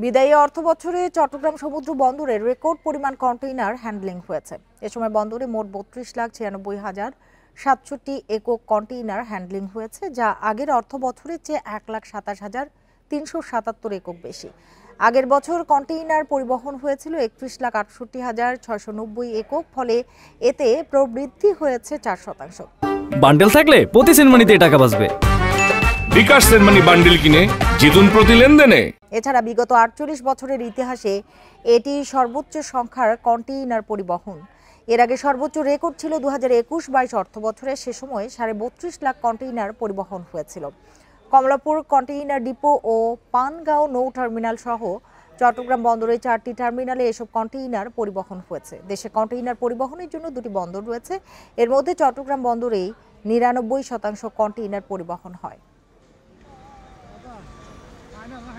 বিদায়ী অর্থ বছরে চট্টগ্রাম সমুদ্র বন্দরে রেকর্ড পরিমাণ কন্টেইনার হ্যান্ডলিং হয়েছে। এ সময় বন্দরে মোট ৩২,৯৬,৭৬০ একক কন্টেইনার হ্যান্ডলিং হয়েছে, যা আগের অর্থ বছরের চেয়ে ১,২৭,৩৭৭ একক বেশি। আগের বছর কন্টেইনার পরিবহন হয়েছিল ৩১,৬৮,৬৯০ একক, ফলে এতে প্রবৃদ্ধি হয়েছে ৪%। বান্ডেল থাকলে প্রতি সেনমানিতে টাকা বাঁচবে। বিকাশ সেনমানি বান্ডেল কিনে জিতুন প্রতি লেনদেনে। এছাড়া বিগত ৪৮ বছরের ইতিহাসে এটি সর্বোচ্চ সংখ্যার কন্টেইনার পরিবহন। এর আগে সর্বোচ্চ রেকর্ড ছিল ২০২১-২২ অর্থ বছরে। সে সময় ৩২.৫ লাখ কন্টেইনার পরিবহন হয়েছিল। কমলাপুর কন্টেইনার ডিপো ও পানগাঁও নৌ টার্মিনাল সহ চট্টগ্রাম বন্দরে ৪টি টার্মিনালে এসব কন্টেইনার পরিবহন হয়েছে। দেশে কন্টেইনার পরিবহনের জন্য ২টি বন্দর রয়েছে। এর মধ্যে চট্টগ্রাম বন্দরেই ৯৯% কন্টেইনার পরিবহন হয়। দাদা, ফাইনাল না,